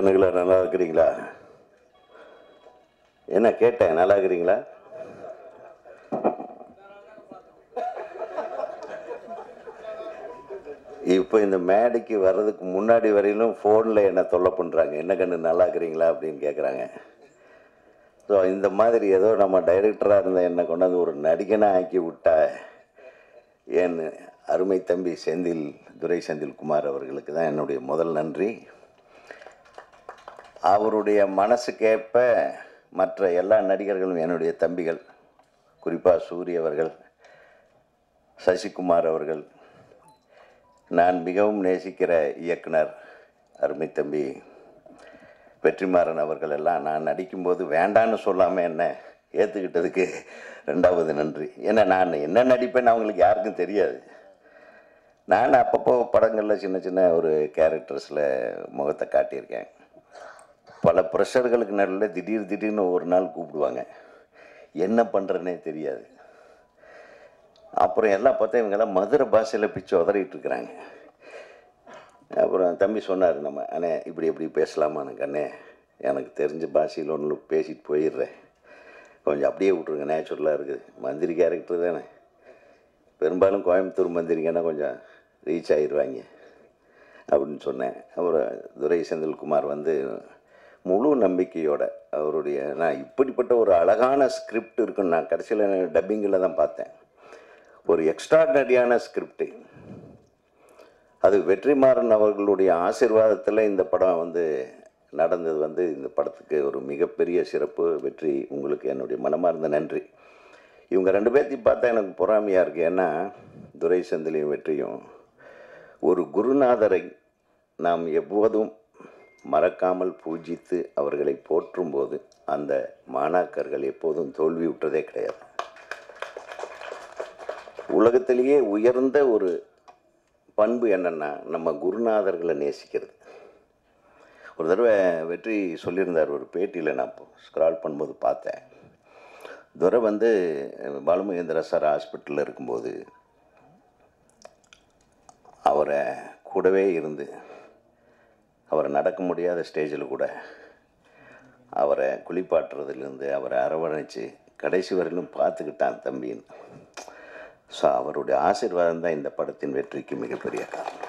கண்ணுகளா நல்லா இருக்கிறீங்களா? என்ன கேட்டேன், நல்லா இருக்கிறீங்களா? இப்போ இந்த மேடைக்கு வர்றதுக்கு முன்னாடி வரையிலும் ஃபோனில் என்ன தொல்லை பண்ணுறாங்க, என்ன கண்ணு நல்லா இருக்கிறீங்களா அப்படின்னு கேட்குறாங்க. ஸோ இந்த மாதிரி ஏதோ நம்ம டைரக்டராக இருந்த என்னை கொண்டாந்து ஒரு நடிகனாக ஆக்கி விட்டா என் அருமை தம்பி துரை செந்தில்குமார் அவர்களுக்கு தான் என்னுடைய முதல் நன்றி. அவருடைய மனசுக்கேற்ப மற்ற எல்லா நடிகர்களும் என்னுடைய தம்பிகள், குறிப்பாக சூரிய அவர்கள், சசிகுமார் அவர்கள், நான் மிகவும் நேசிக்கிற இயக்குனர் அருமை தம்பி வெற்றிமாறன் அவர்கள் எல்லாம் நான் நடிக்கும்போது வேண்டான்னு சொல்லாமல் என்ன ஏற்றுக்கிட்டதுக்கு ரெண்டாவது நன்றி. ஏன்னா நான் என்ன நடிப்பேன்னு அவங்களுக்கு யாருக்கும் தெரியாது. நான் அப்பப்போ படங்களில் சின்ன சின்ன ஒரு கேரக்டர்ஸில் முகத்தை காட்டியிருக்கேன். பல ப்ரெஷர்களுக்கு நடுவில் திடீர்னு ஒரு நாள் கூப்பிடுவாங்க, என்ன பண்ணுறேன்னே தெரியாது. அப்புறம் எல்லாம் பார்த்தா இவங்கெல்லாம் மதுரை பாஷையில் பிச்சு உதறிட்டு இருக்கிறாங்க. அப்புறம் தம்பி சொன்னார், நம்ம அண்ணே இப்படி பேசலாமான்னு. அண்ணே எனக்கு தெரிஞ்ச பாஷையில் ஒன்று பேசிட்டு போயிடுறேன், கொஞ்சம் அப்படியே விட்ருங்க, நேச்சுரலாக இருக்குது. மந்திரி கேரக்டர் தானே, பெரும்பாலும் கோயம்புத்தூர் மந்திரிங்கன்னா கொஞ்சம் ரீச் ஆகிடுவாங்க அப்படின்னு சொன்னேன். அப்புறம் துரை செந்தில்குமார் முழு நம்பிக்கையோட அவருடைய, நான் இப்படிப்பட்ட ஒரு அழகான ஸ்கிரிப்ட் இருக்குன்னு நான் கடைசியில் டப்பிங்கில் தான் பார்த்தேன். ஒரு எக்ஸ்ட்ராடனரியான ஸ்கிரிப்டு. அது வெற்றிமாறன் அவர்களுடைய ஆசீர்வாதத்தில் இந்த படம் நடந்தது. இந்த படத்துக்கு ஒரு மிகப்பெரிய சிறப்பு. வெற்றி, உங்களுக்கு என்னுடைய மனமார்ந்த நன்றி. இவங்க ரெண்டு பேர்த்தையும் பார்த்தா எனக்கு பொறாமையாக இருக்குது. ஏன்னா துரை செந்திலையும் வெற்றியும் ஒரு குருநாதரை நாம் எப்போதும் மறக்காமல் பூஜித்து அவர்களை போற்றும் போது அந்த மாணாக்கர்கள் எப்போதும் தோல்வி விட்டதே கிடையாது. உலகத்திலேயே உயர்ந்த ஒரு பண்பு என்னென்னா நம்ம குருநாதர்களை நேசிக்கிறது. ஒரு தடவை வெற்றி சொல்லியிருந்தார் ஒரு பேட்டியில், நான் ஸ்க்ரால் பண்ணும்போது பார்த்தேன். துரை பாலுமகேந்திரா சார் ஹாஸ்பிட்டலில் இருக்கும்போது அவரை கூடவே இருந்து, அவரை நடக்க முடியாத ஸ்டேஜில் கூட அவரை குளிப்பாட்டுறதுலேருந்து அவரை அரவணைச்சு கடைசி வரையிலும் பார்த்துக்கிட்டான் தம்பின்னு. ஸோ அவருடைய ஆசீர்வாதம் தான் இந்த படத்தின் வெற்றிக்கு மிகப்பெரிய காரணம்.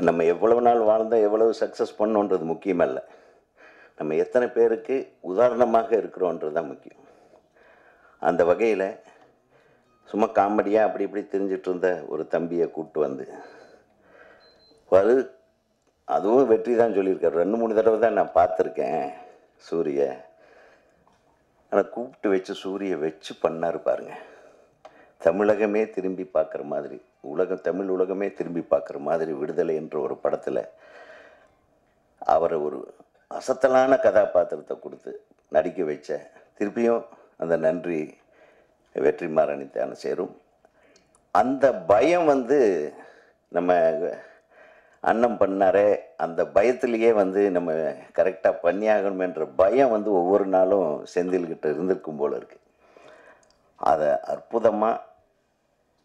நம்ம எவ்வளவு நாள் வாழ்ந்தால் எவ்வளவு சக்ஸஸ் பண்ணோன்றது முக்கியமல்ல, நம்ம எத்தனை பேருக்கு உதாரணமாக இருக்கிறோன்றது தான் முக்கியம். அந்த வகையில் சும்மா காமெடியாக அப்படி தெரிஞ்சிட்டு இருந்த ஒரு தம்பியை கூப்பிட்டு அதுவும் வெற்றி தான் சொல்லியிருக்காரு. 2-3 தடவை தான் நான் பார்த்துருக்கேன் சூரிய. ஆனால் கூப்பிட்டு வச்சு சூரிய வச்சு பண்ணார் பாருங்க. தமிழகமே திரும்பி பார்க்குற மாதிரி, தமிழ் உலகமே திரும்பி பார்க்குற மாதிரி விடுதலை என்ற ஒரு படத்தில் அவரை ஒரு அசத்தலான கதாபாத்திரத்தை கொடுத்து நடிக்க வச்ச, திருப்பியும் அந்த நன்றி வெற்றிமாறனித்தான சேரும். அந்த பயம் நம்ம அண்ணன் பண்ணாரே, அந்த பயத்திலேயே நம்ம கரெக்டாக பண்ணியாகணும் என்ற பயம் ஒவ்வொரு நாளும் செந்தில்கிட்ட இருந்திருக்கும் போல இருக்குது. அதை அற்புதமாக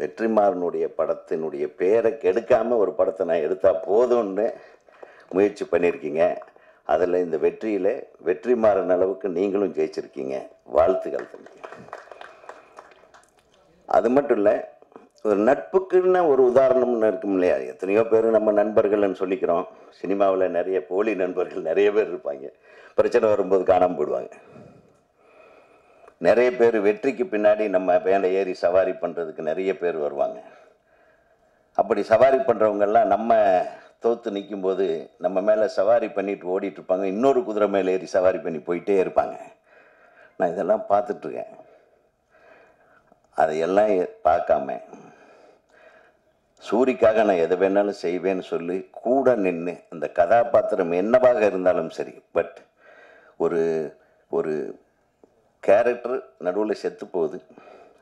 வெற்றிமாறனுடைய படத்தினுடைய பேரை கெடுக்காமல் ஒரு படத்தை நான் எடுத்தால் போதும்னு முயற்சி பண்ணியிருக்கீங்க. அதில் இந்த வெற்றியில் வெற்றிமாறன் அளவுக்கு நீங்களும் ஜெயிச்சிருக்கீங்க. வாழ்த்துக்கள் தம்பி. அது மட்டும் இல்லை, ஒரு நட்புக்குன்னு ஒரு உதாரணம்னு இருக்கும் இல்லையா? எத்தனையோ பேர் நம்ம நண்பர்கள்னு சொல்லிக்கிறோம். சினிமாவில் நிறைய போலி நண்பர்கள் நிறைய பேர் இருப்பாங்க. பிரச்சனை வரும்போது காணாமல் போயிடுவாங்க. நிறைய பேர் வெற்றிக்கு பின்னாடி நம்ம பேண்டை ஏறி சவாரி பண்ணுறதுக்கு நிறைய பேர் வருவாங்க. அப்படி சவாரி பண்ணுறவங்கெல்லாம் நம்ம தோற்று நிற்கும்போது நம்ம மேலே சவாரி பண்ணிட்டு ஓடிட்டுருப்பாங்க. இன்னொரு குதிரை மேலே ஏறி சவாரி பண்ணி போயிட்டே இருப்பாங்க. நான் இதெல்லாம் பார்த்துட்ருக்கேன். அதையெல்லாம் பார்க்காம சூரிக்காக நான் எதை வேணாலும் செய்வேன்னு சொல்லி கூட நின்று, அந்த கதாபாத்திரம் என்னவாக இருந்தாலும் சரி, பட் ஒரு கேரக்டர் நடுவில் செத்து போகுது,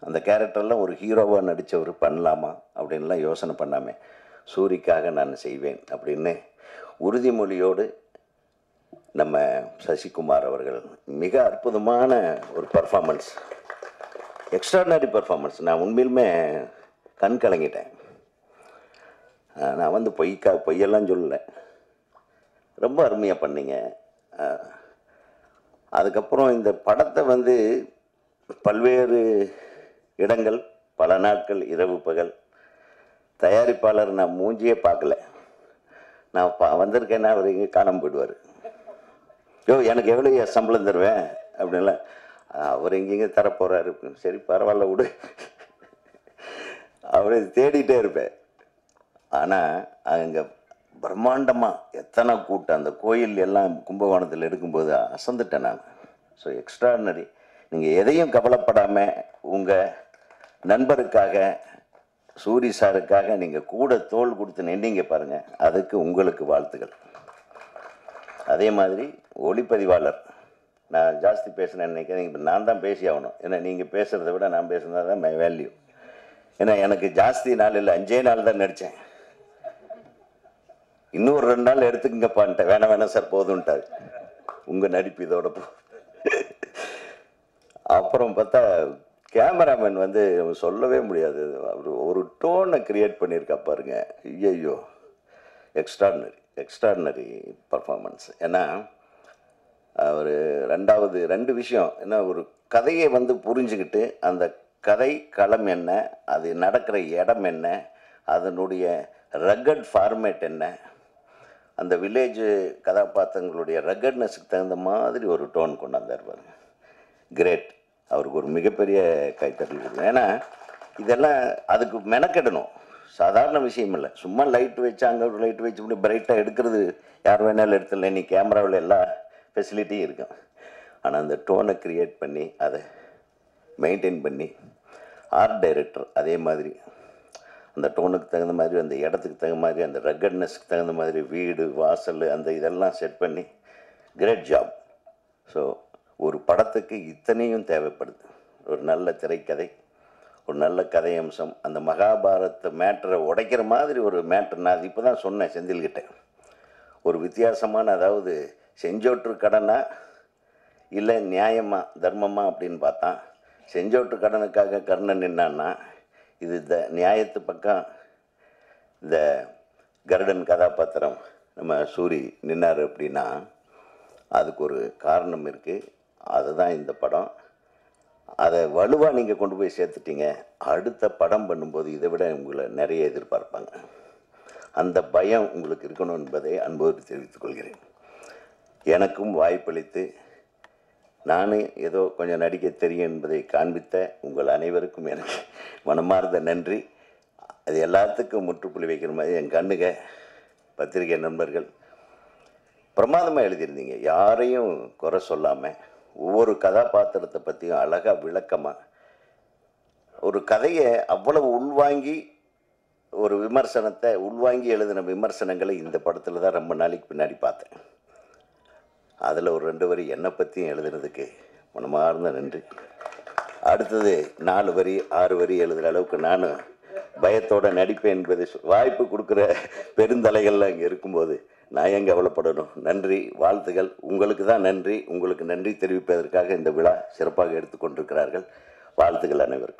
அந்த கேரக்டர்லாம் ஒரு ஹீரோவாக நடித்தவர் பண்ணலாமா அப்படின்லாம் யோசனை பண்ணாமல் சூரிக்காக நான் செய்வேன் அப்படின்னு உறுதிமொழியோடு நம்ம சசிகுமார் அவர்கள் மிக அற்புதமான ஒரு பர்ஃபார்மன்ஸ், எக்ஸ்ட்ராடினரி பர்ஃபார்மன்ஸ். நான் உண்மையிலுமே கண் கலங்கிட்டேன். நான் பொய்யெல்லாம் சொல்லலை. ரொம்ப அருமையாக பண்ணீங்க. அதுக்கப்புறம் இந்த படத்தை வந்து பல்வேறு இடங்கள், பல நாட்கள், இரவு பகல், தயாரிப்பாளர் நான் மூஞ்சியே பார்க்கல. நான் வந்திருக்கேன்னா அவர் எங்கே காணாமல் போயிடுவார். யோ எனக்கு எவ்வளோ சம்பளம் தருவேன் அப்படின்லாம் அவர் எங்கெங்கே தரப்போகிறாரு. சரி பரவாயில்ல விடு, அவரை தேடிட்டே இருப்பேன். ஆனால் அங்கே பிரம்மாண்டமாக எத்தனை கூட்டம், அந்த கோயில் எல்லாம் கும்பகோணத்தில் எடுக்கும்போது அசந்துட்டேன் நான். So extraordinary. நீங்கள் எதையும் கவலைப்படாமல் உங்கள் நண்பருக்காக, சூரி சாருக்காக நீங்கள் கூட தோள் கொடுத்து நின்னீங்க பாருங்கள், அதுக்கு உங்களுக்கு வாழ்த்துக்கள். அதே மாதிரி ஒளிப்பதிவாளர், நான் ஜாஸ்தி பேசுனேன்னு நினைக்கிறேன். இப்போ நான் தான் பேசி ஆகணும். ஏன்னா நீங்கள் பேசுகிறத விட நான் பேசுனது தான் மை வேல்யூ. ஏன்னா எனக்கு ஜாஸ்தி நாள் இல்லை, 5 நாள் தான் நடித்தேன். இன்னொரு 2 நாள் எடுத்துக்கங்கப்பான்ட்டேன். வேணாம் சார் போதும்ட்டாரு. உங்கள் நடிப்பு இதோட அப்புறம் பார்த்தா கேமராமேன் வந்து சொல்லவே முடியாது. அவர் ஒரு டோனை கிரியேட் பண்ணியிருக்கா பாருங்க. ஐயோ, எக்ஸ்ட்ராடினரி பர்ஃபார்மன்ஸ். ஏன்னா அவர் 2 விஷயம். ஏன்னா ஒரு கதையை வந்து புரிஞ்சுக்கிட்டு அந்த கதை களம் என்ன, அது நடக்கிற இடம் என்ன, அதனுடைய ரகட் ஃபார்மேட் என்ன, அந்த வில்லேஜ் கதாபாத்திரங்களுடைய ரகட்னஸுக்கு தகுந்த மாதிரி ஒரு டோன் கொண்டாந்தார் பாருங்க. கிரேட். அவருக்கு ஒரு மிகப்பெரிய கைத்தட்டல் கொடுக்கணும். ஏன்னா இதெல்லாம் அதுக்கு மெனக்கெடணும், சாதாரண விஷயம் இல்லை. சும்மா லைட் வச்சு அங்கே ஒரு லைட் வச்சு இப்படி பிரைட்டாக எடுக்கிறது யார் வேணாலும் எடுத்துடல. நீ கேமராவில் எல்லா ஃபெசிலிட்டியும் இருக்கும். ஆனால் அந்த டோனை க்ரியேட் பண்ணி அதை மெயின்டைன் பண்ணி, ஆர்ட் டைரக்டர் அதே மாதிரி அந்த டோனுக்கு தகுந்த மாதிரி, அந்த இடத்துக்கு தகுந்த மாதிரி, அந்த ரகட்னஸ்க்கு தகுந்த மாதிரி வீடு வாசல் அந்த இதெல்லாம் செட் பண்ணி கிரேட் ஜாப். ஸோ ஒரு படத்துக்கு இத்தனையும் தேவைப்படுது. ஒரு நல்ல திரைக்கதை, ஒரு நல்ல கதை அம்சம், அந்த மகாபாரத மேட்டரை உடைக்கிற மாதிரி ஒரு மேட்டர். நான் அது இப்போ தான் சொன்னேன் செந்தில்கிட்ட. ஒரு வித்தியாசமான, அதாவது செஞ்சோற்று கடனா இல்லை நியாயமா தர்மமா அப்படின்னு பார்த்தா, செஞ்சோற்று கடனுக்காக கர்ணன் நின்னான்னா, இது நியாயத்து பக்கம் இந்த கருடன் கதாபாத்திரம் நம்ம சூரி நின்னார் அப்படின்னா அதுக்கு ஒரு காரணம் இருக்குது. அதுதான் இந்த படம். அதை வலுவாக நீங்கள் கொண்டு போய் சேர்த்துட்டீங்க. அடுத்த படம் பண்ணும்போது இதை விட உங்களை நிறைய எதிர்பார்ப்பாங்க. அந்த பயம் உங்களுக்கு இருக்கணும் என்பதை அன்போடு தெரிவித்துக் கொள்கிறேன். எனக்கும் வாய்ப்பளித்து நானும் ஏதோ கொஞ்சம் நடிக்க தெரியும் என்பதை காண்பித்த உங்கள் அனைவருக்கும் எனக்கு மனமார்ந்த நன்றி. அது எல்லாத்துக்கும் முற்றுப்புள்ளி வைக்கிற மாதிரி என் கண்ணுக பத்திரிகை நண்பர்கள் பிரமாதமாக எழுதியிருந்தீங்க. யாரையும் குறை சொல்லாமல், ஒவ்வொரு கதாபாத்திரத்தை பற்றியும் அழகாக விளக்கமாக, ஒரு கதையை அவ்வளவு உள்வாங்கி ஒரு விமர்சனத்தை உள்வாங்கி எழுதின விமர்சனங்களை இந்த படத்தில் தான் ரொம்ப நாளைக்கு பின்னாடி பார்த்தேன். அதில் ஒரு 2 வரி என்னை பற்றியும் எழுதுனதுக்கு மனமார்ந்த நன்றி. அடுத்தது 4 வரி 6 வரி எழுதுகிற அளவுக்கு நானும் பயத்தோடு நடிப்பேன் என்பதை வாய்ப்பு கொடுக்குற பெருந்தலைகள்லாம் இங்கே இருக்கும்போது நான் ஏன் கவலைப்படணும்? நன்றி, வாழ்த்துகள். உங்களுக்கு தான் நன்றி. உங்களுக்கு நன்றி தெரிவிப்பதற்காக இந்த விழா சிறப்பாக எடுத்துக்கொண்டிருக்கிறார்கள். வாழ்த்துக்கள் அனைவருக்கும்.